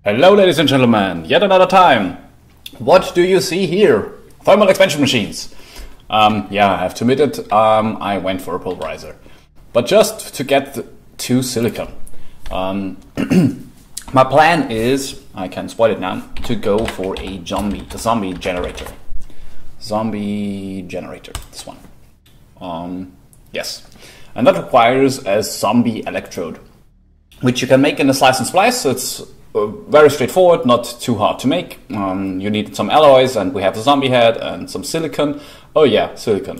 Hello ladies and gentlemen, yet another time. What do you see here? Thermal expansion machines. Yeah, I have to admit it, I went for a pulverizer. But just to get to silicon. My plan is, I can spoil it now, to go for a zombie generator. Zombie generator, this one. Yes. And that requires a zombie electrode, which you can make in a slice and splice, so it's very straightforward, not too hard to make. You need some alloys, and we have the zombie head and some silicon. Oh yeah, silicon.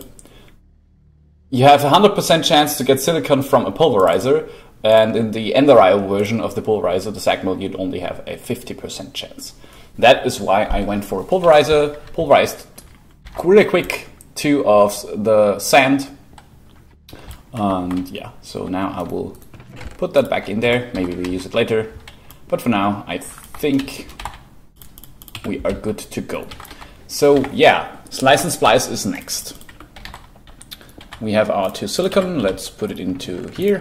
You have a 100% chance to get silicon from a pulverizer, and in the Enderio version of the pulverizer, the SAG mill, you'd only have a 50% chance. That is why I went for a pulverizer, pulverized really quick 2 of the sand. And yeah, so now I will put that back in there, maybe we use it later. But for now, I think we are good to go. So yeah, slice and splice is next. We have our 2 silicon, let's put it into here.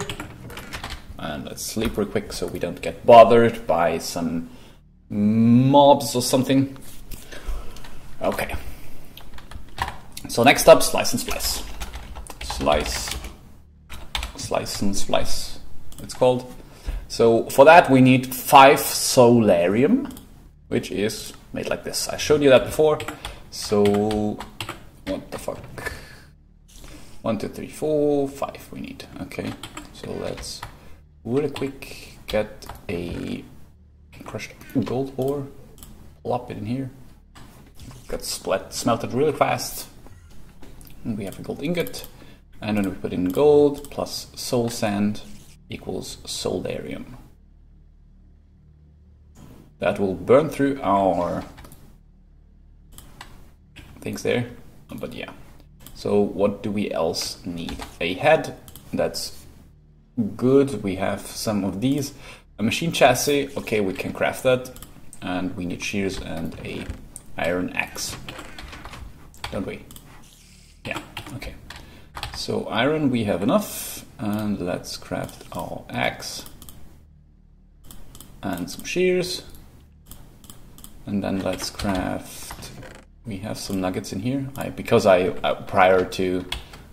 And let's sleep real quick so we don't get bothered by some mobs or something. Okay. So next up, slice and splice. Slice and splice, it's called. So for that we need 5 solarium, which is made like this. I showed you that before. So what the fuck? 1, 2, 3, 4, 5 we need. Okay, so let's really quick get a crushed gold ore, plop it in here. Got smelted really fast. And we have a gold ingot, and then we put in gold plus soul sand equals solarium. That will burn through our things there, but yeah. So what do we else need? A head, that's good. We have some of these. A machine chassis, okay, we can craft that. And we need shears and a iron axe, don't we? Yeah, okay. So iron we have enough, and let's craft our axe and some shears, and then let's craft. We have some nuggets in here. Because prior to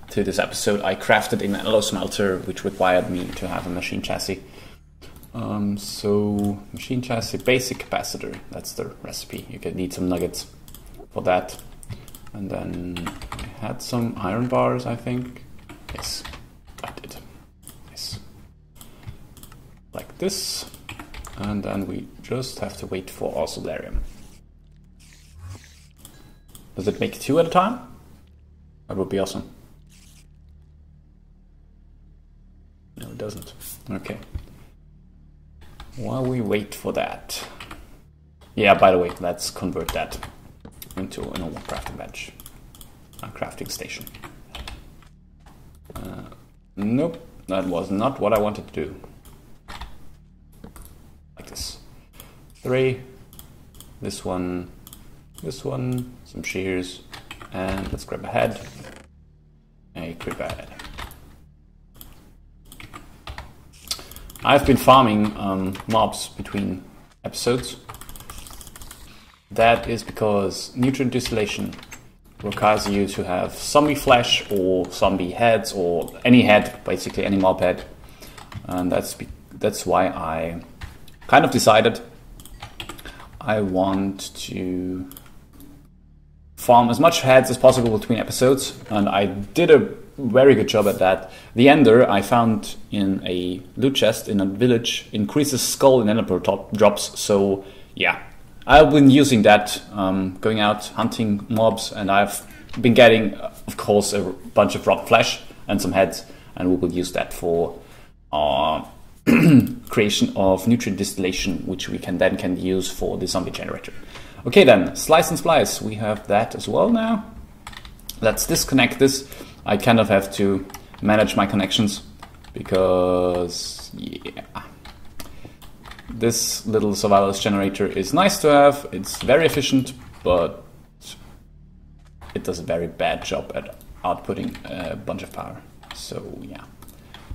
this episode, I crafted an alloy smelter, which required me to have a machine chassis. So machine chassis, basic capacitor. That's the recipe. You can need some nuggets for that. And then I had some iron bars, I think. Yes, I did. Nice. Like this. And then we just have to wait for our solarium. Does it make 2 at a time? That would be awesome. No, it doesn't. Okay. While we wait for that. Yeah, by the way, let's convert that into a normal crafting bench, a crafting station. Nope, that was not what I wanted to do. Like this. 3, this one, some shears, and let's grab a head, a creeper head. I've been farming mobs between episodes. That is because nutrient distillation requires you to have zombie flesh or zombie heads or any head, basically any mob head. And that's why I kind of decided I want to farm as much heads as possible between episodes, and I did a very good job at that. The ender I found in a loot chest in a village increases skull and ender drops, so yeah. I've been using that, going out hunting mobs, and I've been getting, of course, a bunch of rotten flesh and some heads, and we will use that for creation of nutrient distillation, which we can use for the zombie generator. Okay then, slice and splice, we have that as well now. Let's disconnect this. I kind of have to manage my connections because, yeah. This little survivalist generator is nice to have, it's very efficient, but it does a very bad job at outputting a bunch of power. So yeah,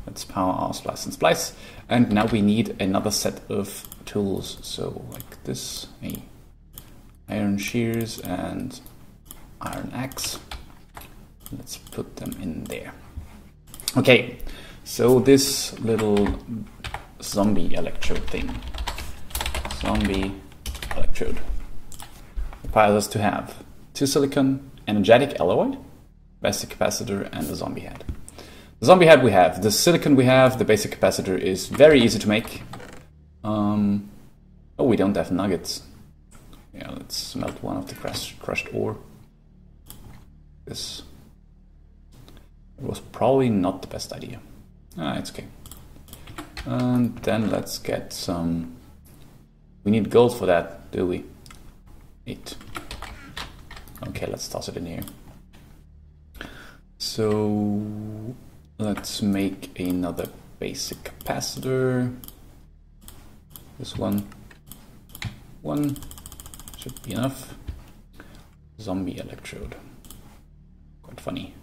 Let's power our splice and splice. And now we need another set of tools. So like this, a iron shears and iron axe. Let's put them in there. Okay, so this little zombie electrode thing, zombie electrode, requires us to have 2 silicon, energetic alloy, basic capacitor, and a zombie head. The zombie head we have, the silicon we have, the basic capacitor is very easy to make. Oh, we don't have nuggets. Yeah, let's melt one of the crushed ore. This was probably not the best idea. It's okay. And then let's get some... We need gold for that, do we? 8. Okay, let's toss it in here. So let's make another basic capacitor. This one should be enough. Zombie electrode. Quite funny.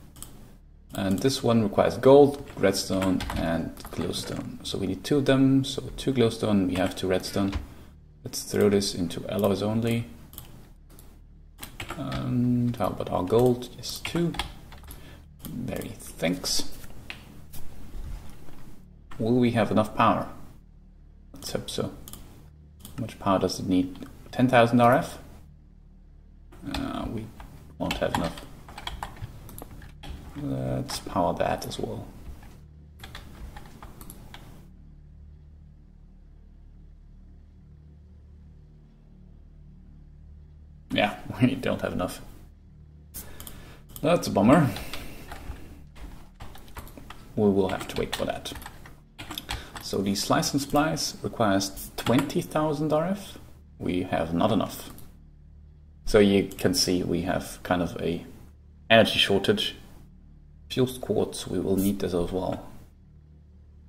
And this one requires gold, redstone, and glowstone. So we need 2 of them. So 2 glowstone, we have 2 redstone. Let's throw this into alloys only. And how about our gold? Yes, 2. Very thanks. Will we have enough power? Let's hope so. How much power does it need? 10,000 RF? We won't have enough. Let's power that as well. Yeah, we don't have enough. That's a bummer. We will have to wait for that. So the slice and splice requires 20,000 RF. We have not enough. So you can see we have kind of a energy shortage. Fused quartz, we will need this as well.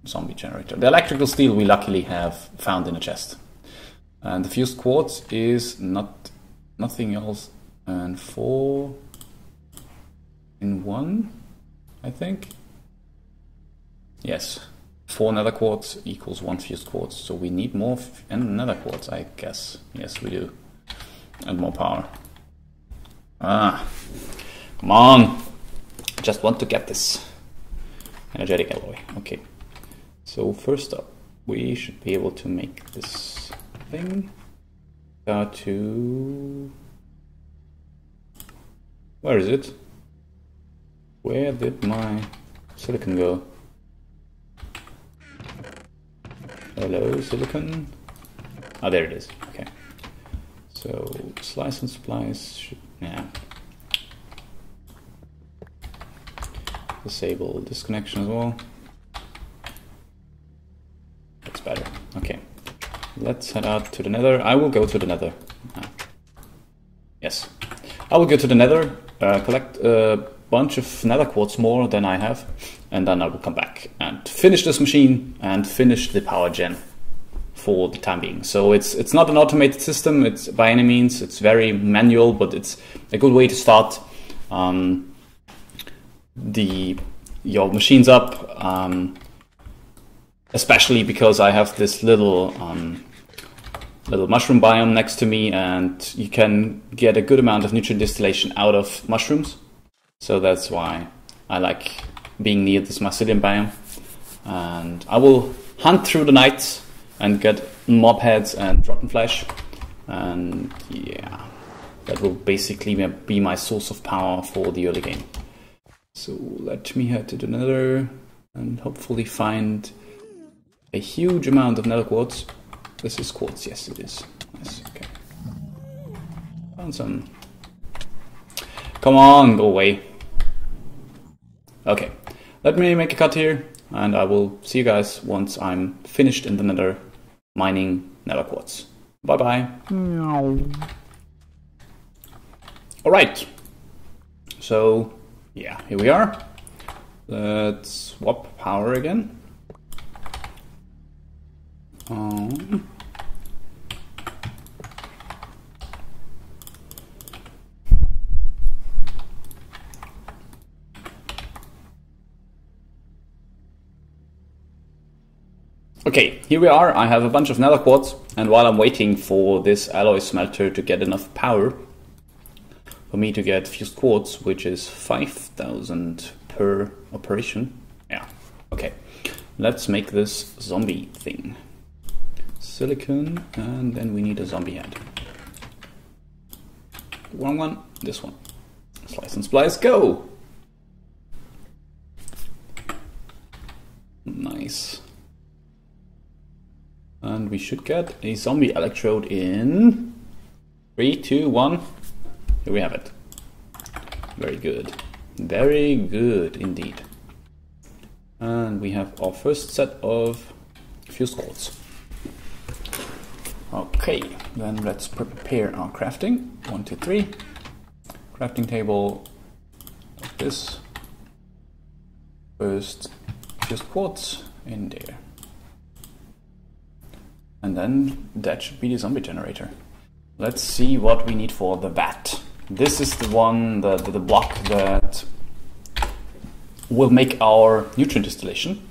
Zombie generator. The electrical steel we luckily have found in a chest. And the fused quartz is nothing else and 4 in 1, I think. Yes, 4 nether quartz equals 1 fused quartz. So we need more nether quartz, I guess. Yes, we do. And more power. Come on. Just want to get this energetic alloy. Okay. So first up, we should be able to make this thing. Where is it? Where did my silicon go? Hello, silicon. Oh, there it is. Okay. So slice and splice should, yeah. Disable this connection as well. That's better. Okay. Let's head out to the nether. I will go to the nether. Yes. I will go to the nether, collect a bunch of nether quartz more than I have, and then I will come back and finish this machine and finish the power gen for the time being. So it's not an automated system, it's by any means, it's very manual, but it's a good way to start your machines up, especially because I have this little mushroom biome next to me, and you can get a good amount of nutrient distillation out of mushrooms. So that's why I like being near this mycelium biome. And I will hunt through the night and get mob heads and rotten flesh. And yeah, that will basically be my source of power for the early game. So let me head to the nether and hopefully find a huge amount of nether quartz. This is quartz, yes it is. Yes, okay. Found some. Come on, go away. Okay, let me make a cut here, and I will see you guys once I'm finished in the nether mining nether quartz. Bye bye. Alright, so yeah, here we are. Let's swap power again. Okay, here we are. I have a bunch of nether quartz, and while I'm waiting for this alloy smelter to get enough power for me to get fused quartz, which is 5,000 per operation. Yeah, okay. Let's make this zombie thing. Silicon, and then we need a zombie head. Wrong one, this one. Slice and splice, go! Nice. And we should get a zombie electrode in 3, 2, 1. Here we have it. Very good. Very good indeed. And we have our first set of fused quartz. Okay, then let's prepare our crafting. 1, 2, 3. Crafting table like this. First fused quartz in there. And then that should be the zombie generator. Let's see what we need for the vat. This is the one, the block that will make our nutrient distillation.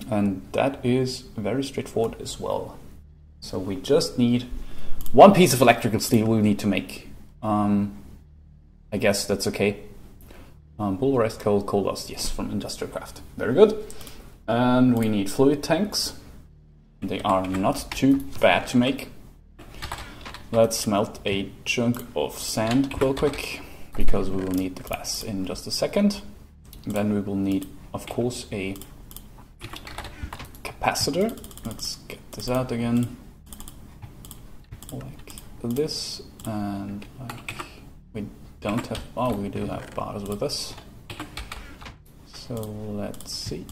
And that is very straightforward as well. So we just need one piece of electrical steel we need to make. I guess that's okay. Pulverized coal, coal dust, yes, from industrial craft. Very good. And we need fluid tanks. They are not too bad to make. Let's smelt a chunk of sand real quick, because we will need the glass in just a second. Then we will need, of course, a capacitor. Let's get this out again. Like this, and like we don't have, oh, we do have bars with us. So let's see.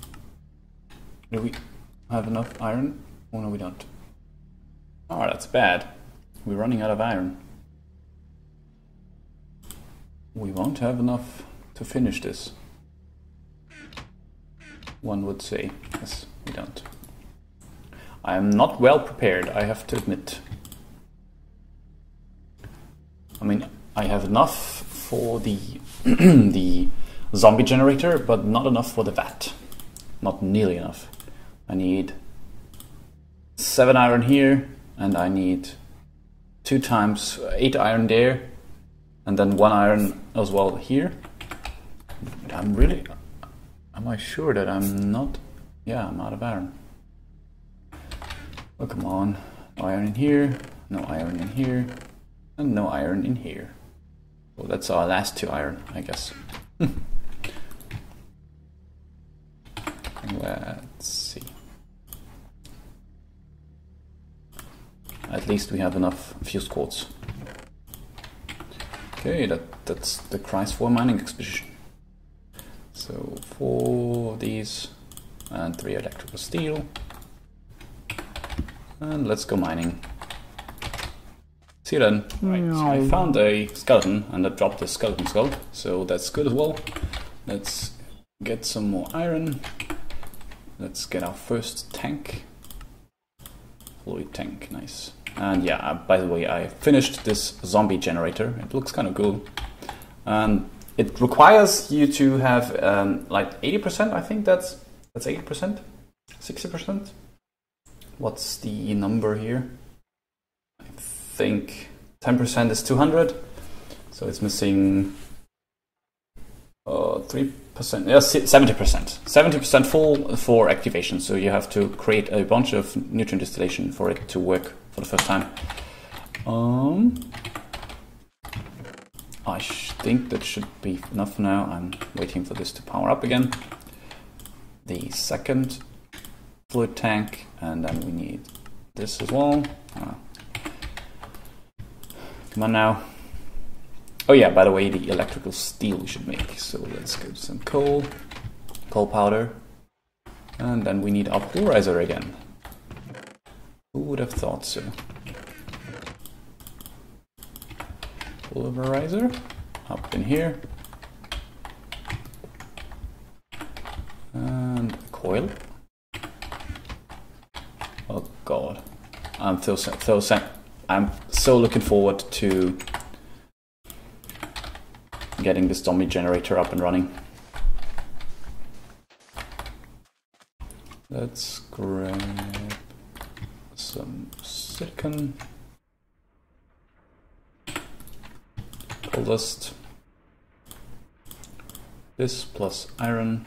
Do we have enough iron? Oh no, we don't. Oh, that's bad. We're running out of iron. We won't have enough to finish this. One would say. Yes, we don't. I am not well prepared, I have to admit. I mean, I have enough for the the zombie generator, but not enough for the vat. Not nearly enough. I need 7 iron here, and I need 2 times 8 iron there, and then 1 iron as well here. Am I sure that I'm not? Yeah, I'm out of iron. Oh, come on. No iron in here, no iron in here, and no iron in here. Well, that's our last 2 iron, I guess. Let's see. At least we have enough fused quartz. Okay, that's the price for a mining expedition. So 4 of these and 3 electrical steel. And let's go mining. See you then. Right, I found a skeleton and I dropped a skeleton skull, so that's good as well. Let's get some more iron. Let's get our first tank. Fluid tank, nice. And yeah, by the way, I finished this zombie generator. It looks kind of cool. And it requires you to have like 80%, I think that's 80%? 60%? What's the number here? I think 10% is 200. So it's missing 3%, yeah, 70%. 70% full for activation. So you have to create a bunch of nutrient distillation for it to work for the first time. I think that should be enough for now. I'm waiting for this to power up again. The second fluid tank, and then we need this as well. Come on now. Oh yeah, by the way, the electrical steel we should make. So let's get some coal powder, and then we need our pulverizer again. Who would have thought so? Pulverizer up in here, and a coil. Oh god, I'm so looking forward to getting this zombie generator up and running. Let's grab some silicon, coal dust, this plus iron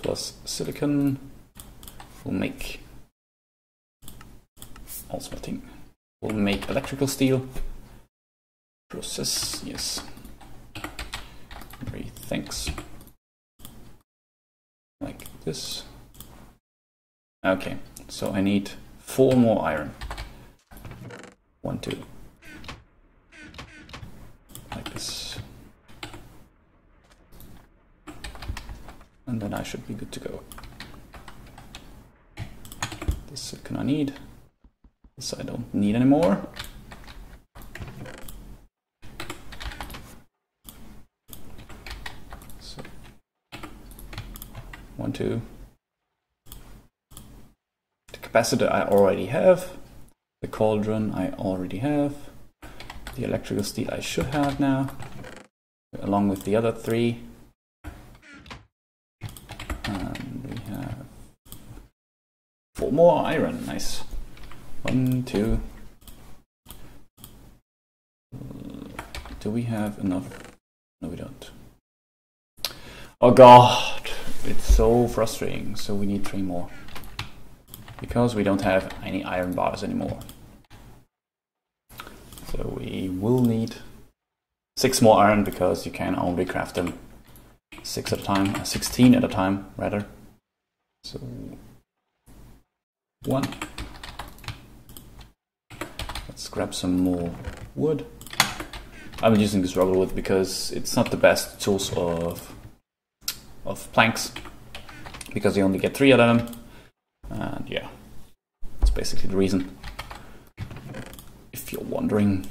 plus silicon will make all smelting. We'll make electrical steel. Process, yes. Great, thanks. Like this. Okay, so I need 4 more iron. 1, 2. Like this. And then I should be good to go. This silicon I need. This I don't need anymore. So 1, 2. The capacitor I already have. The cauldron I already have. The electrical steel I should have now, along with the other 3. And we have 4 more iron. Nice. 1, 2. Do we have enough? No, we don't. Oh god, it's so frustrating. So we need 3 more. Because we don't have any iron bars anymore. So we will need 6 more iron because you can only craft them 6 at a time, 16 at a time rather. So 1. Let's grab some more wood. I'm using this rubber wood because it's not the best source of planks, because you only get 3 of them, and yeah, that's basically the reason. If you're wondering.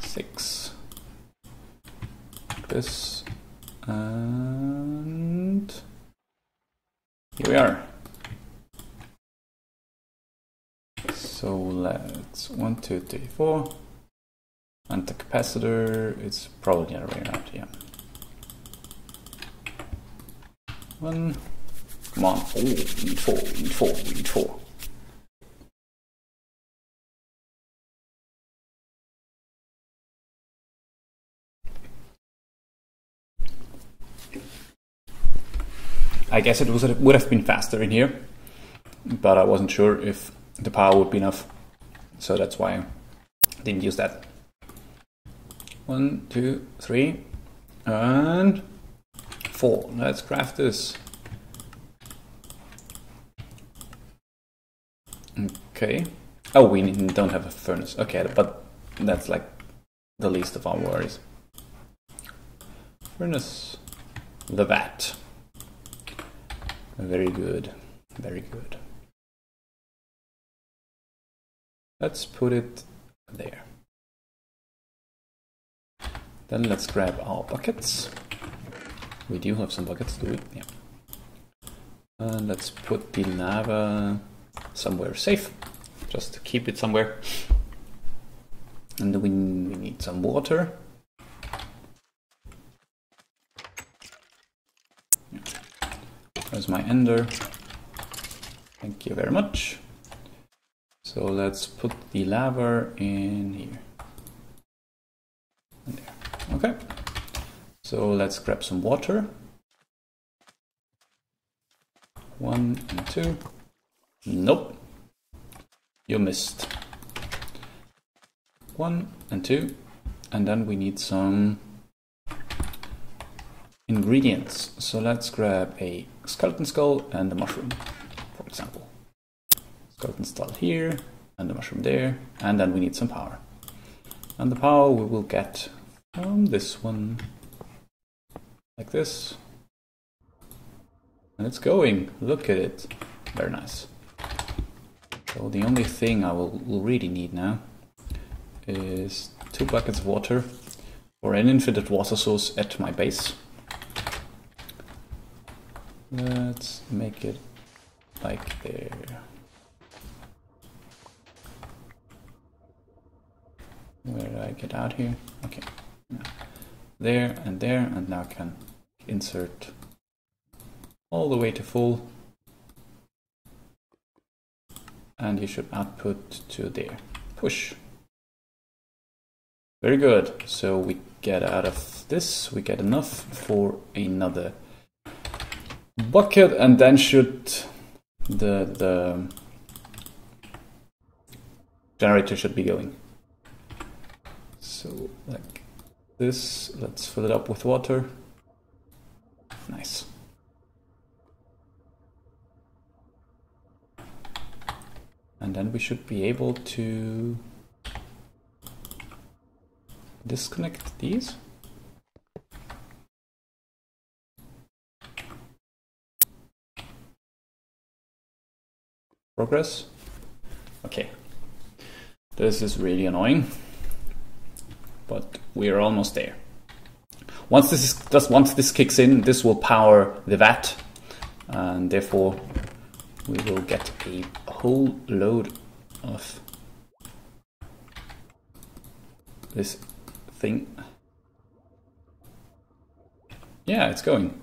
6. This, and here we are. So let's 1, 2, 3, 4, and the capacitor, it's probably the other way around, yeah. 1, come on, oh, we need 4, we need 4, we need 4. I guess it would have been faster in here, but I wasn't sure if the power would be enough, so that's why I didn't use that. 1, 2, 3, and 4. Let's craft this. Okay. Oh, we don't have a furnace. Okay, but that's like the least of our worries. Furnace. The vat. Very good. Very good. Let's put it there. Then let's grab our buckets. We do have some buckets, do we? Yeah. And let's put the lava somewhere safe, just to keep it somewhere. And then we need some water. There's my ender. Thank you very much. So let's put the lava in here. And there. Okay. So let's grab some water. 1 and 2. Nope. You missed. 1 and 2. And then we need some ingredients. So let's grab a skeleton skull and a mushroom, for example. Skeleton skull here, and the mushroom there, and then we need some power. And the power we will get from this one, like this. And it's going, look at it, very nice. So the only thing I will really need now is 2 buckets of water or an infinite water source at my base. Let's make it like there. Where do I get out here? Okay. There, and now I can insert all the way to full. And you should output to there. Push. Very good. So we get out of this, we get enough for another bucket, and then should the generator should be going. So like this, let's fill it up with water. Nice. And then we should be able to disconnect these. Progress. Okay. This is really annoying, but we're almost there. Once this kicks in, this will power the vat, and therefore we will get a whole load of this thing. Yeah, it's going.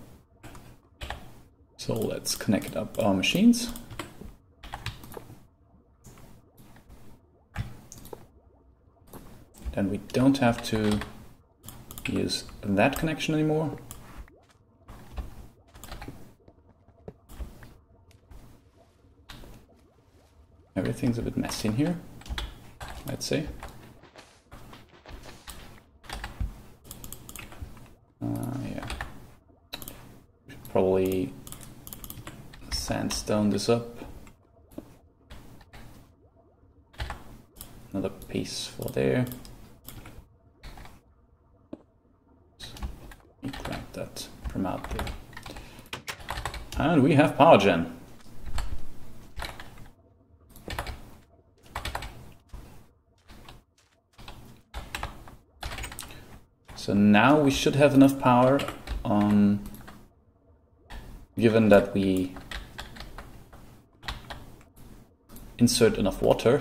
So let's connect up our machines. Then we don't have to use that connection anymore. Everything's a bit messy in here, I'd say. Yeah. Should probably sandstone this up. Another piece for there. Grab that from out there. And we have power gen. So now we should have enough power, given that we insert enough water.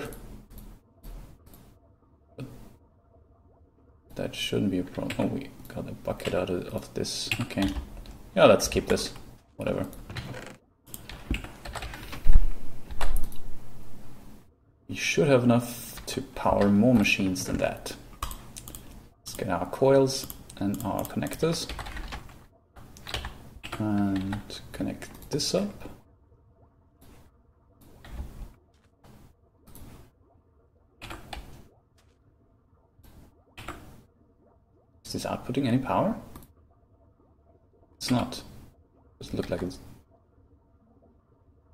But that shouldn't be a problem. Oh, we got a bucket out of this. Okay. Yeah, let's keep this. Whatever. We should have enough to power more machines than that. Get our coils and our connectors and connect this up. Is this outputting any power? It's not. Does it look like it's...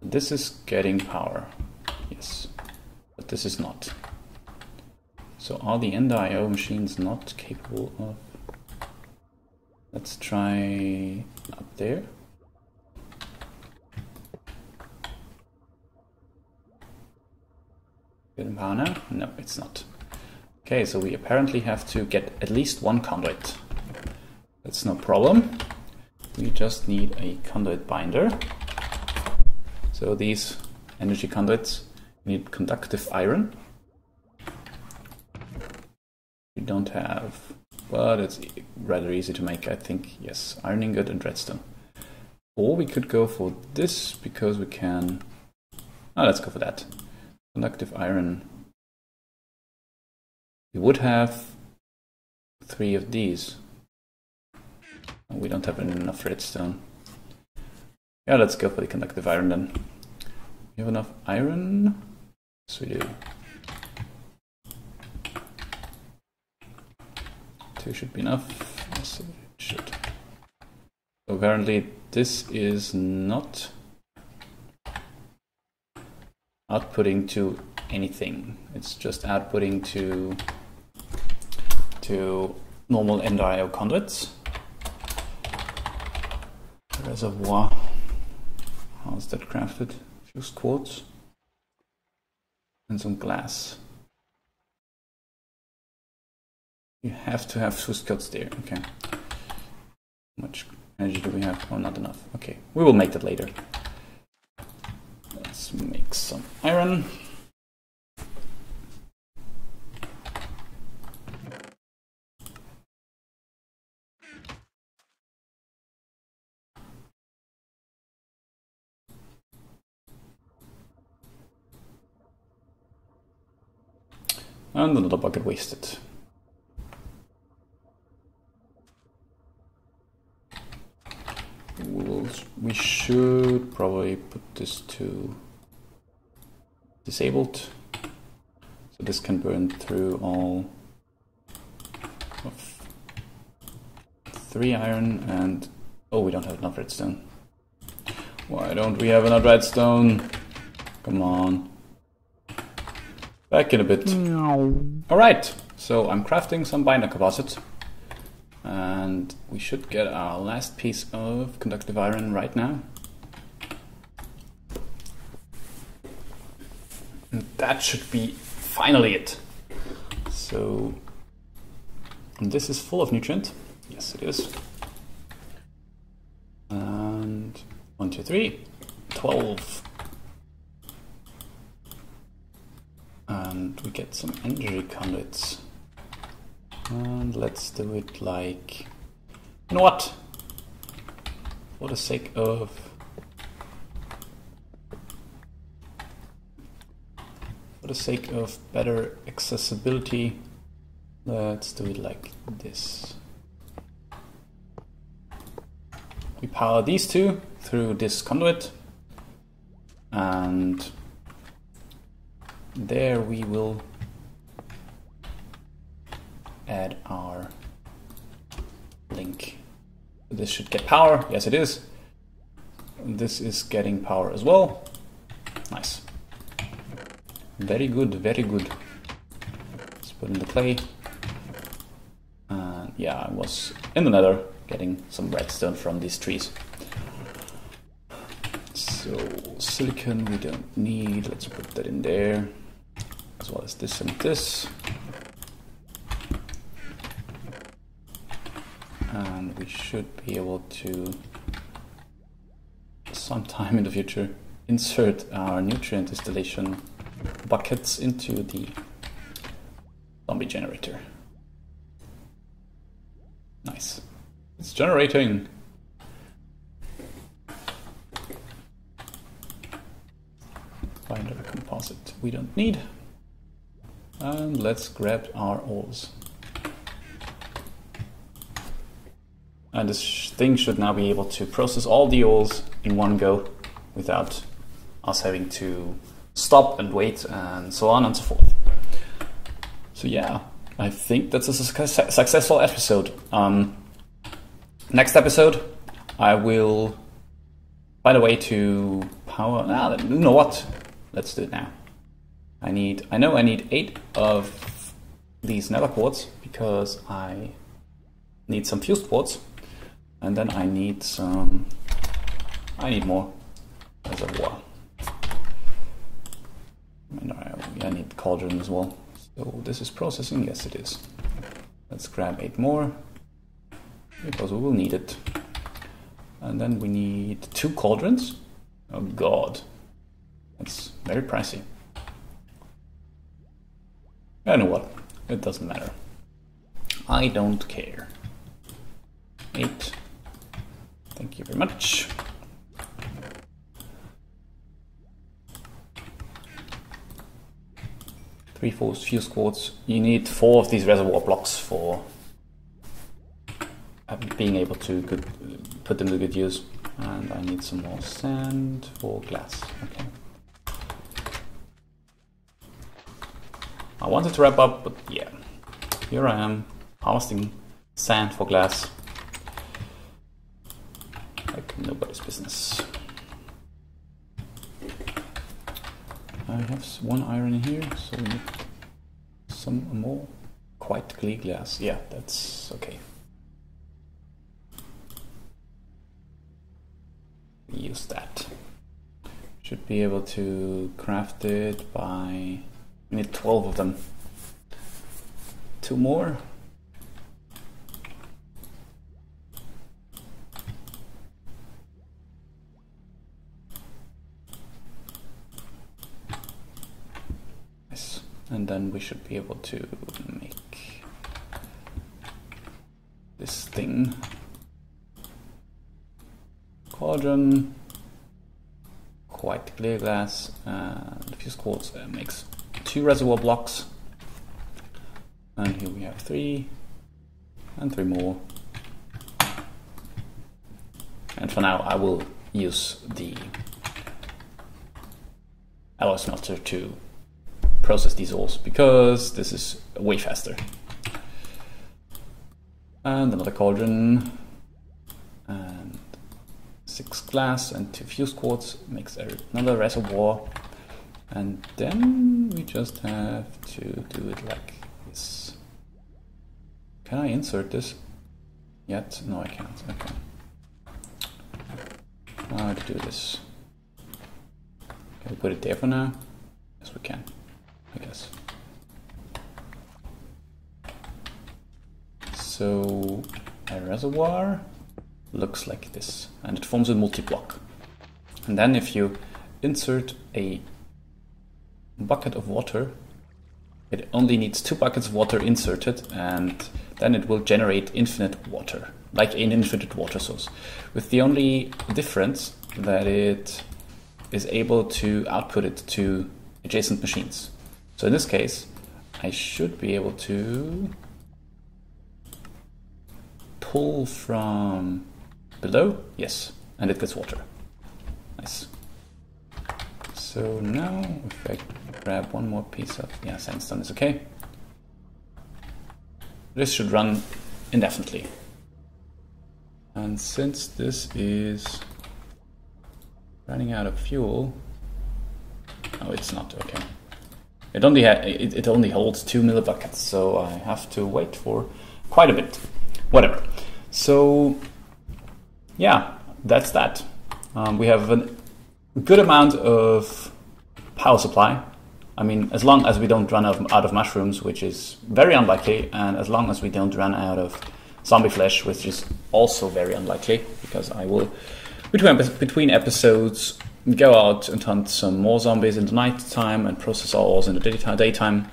This is getting power, yes, but this is not. So are the end-IO machines not capable of... Let's try up there. Getting power now? No, it's not. Okay, so we apparently have to get at least one conduit. That's no problem. We just need a conduit binder. So these energy conduits need conductive iron. We don't have, but it's rather easy to make, I think. Yes, iron ingot and redstone. Or we could go for this because we can... Oh, let's go for that. Conductive iron. We would have 3 of these. We don't have enough redstone. Yeah, let's go for the conductive iron then. We have enough iron? Yes, we do. 2 should be enough. Yes, it should. So apparently this is not outputting to anything. It's just outputting to normal end-IO conduits. Reservoir. How is that crafted? Fused quartz and some glass. You have to have fused quartz there. Okay. How much energy do we have? Oh, not enough. Okay, we will make that later. Let's make some iron. And another bucket wasted. We should probably put this to disabled, so this can burn through all of 3 iron. And oh, we don't have enough redstone. Why don't we have enough redstone? Come on. Back in a bit. Alright, so I'm crafting some binder composite. And we should get our last piece of conductive iron right now. And that should be finally it. So this is full of nutrient. Yes, it is. And 1, 2, 3, 12. And we get some energy conduits. And let's do it like, you know what? For the sake of better accessibility, let's do it like this. We power these two through this conduit, and there we will add our link. This should get power. Yes, it is. This is getting power as well. Nice. Very good, very good. Let's put in the clay. And yeah, I was in the nether getting some redstone from these trees. So silicon we don't need. Let's put that in there, as well as this and this. And we should be able to, sometime in the future, insert our nutrient distillation buckets into the zombie generator. Nice. It's generating. Binder composite we don't need. And let's grab our ores. And this thing should now be able to process all the ores in one go without us having to stop and wait and so on and so forth. So yeah, I think that's a successful episode. Next episode, I will find a way to power. You know what? Let's do it now. I know I need 8 of these nether quartz because I need some fused quartz. And then I need more reservoir. And I need cauldron as well. So this is processing, yes it is. Let's grab 8 more, because we will need it. And then we need 2 cauldrons. Oh god, that's very pricey. You know what, it doesn't matter. I don't care. 8. Thank you very much. Three fused quartz. You need 4 of these reservoir blocks for being able to put them to good use. And I need some more sand for glass. Okay. I wanted to wrap up, but yeah, here I am harvesting sand for glass. Like nobody's business. I have 1 iron in here, so we need some more quite clear glass. Yeah, that's okay. Use that. Should be able to craft it by. We need 12 of them. 2 more. And then we should be able to make this thing. Cauldron, quite clear glass, and fused quartz makes 2 reservoir blocks. And here we have 3 and 3 more. And for now I will use the alloy smelter to process these ores because this is way faster. And another cauldron, and 6 glass and 2 fused quartz makes another reservoir. And then we just have to do it like this. Can I insert this yet? No, I can't. Okay. How to do this? Can we put it there for now? Yes, we can, I guess. So a reservoir looks like this, and it forms a multi-block. And then if you insert a bucket of water, it only needs 2 buckets of water inserted, and then it will generate infinite water, like an infinite water source, with the only difference that it is able to output it to adjacent machines. So in this case, I should be able to pull from below, yes, and it gets water. Nice. So now if I grab one more piece of, yeah, sandstone is okay. This should run indefinitely. And since this is running out of fuel, oh, it's not, okay. It only holds 2 millibuckets, so I have to wait for quite a bit. Whatever. So yeah, that's that. We have a good amount of power supply. I mean, as long as we don't run out of mushrooms, which is very unlikely, and as long as we don't run out of zombie flesh, which is also very unlikely, because I will, between episodes, go out and hunt some more zombies in the night time and process our ores in the daytime.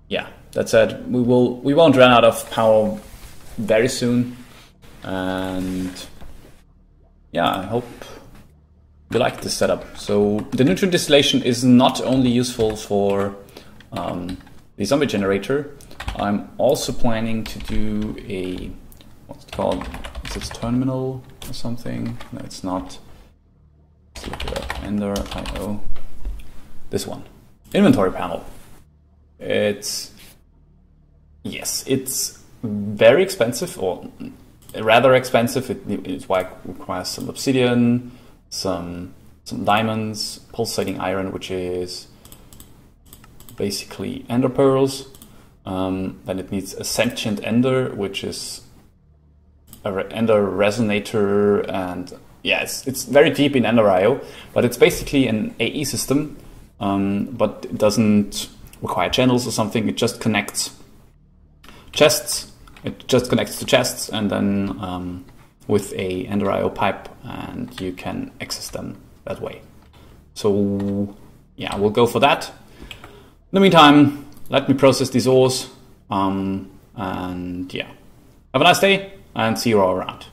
Yeah, that said, we won't run out of power very soon, and yeah, I hope you like this setup. So the nutrient distillation is not only useful for the zombie generator. I'm also planning to do a, what's it called? Is this terminal or something? No, it's not. Let's look it up. Ender.io. This one. Inventory panel. It's very expensive, or rather expensive. It requires some obsidian, some diamonds, pulsating iron, which is basically ender pearls. Then it needs a sentient ender, which is an ender resonator, and yeah, it's very deep in Ender.io, but it's basically an AE system, but it doesn't require channels or something. It just connects chests. It just connects to chests, and then with a Ender.io pipe, and you can access them that way. So yeah, we'll go for that. In the meantime, let me process these ores, and yeah, have a nice day, and see you all around.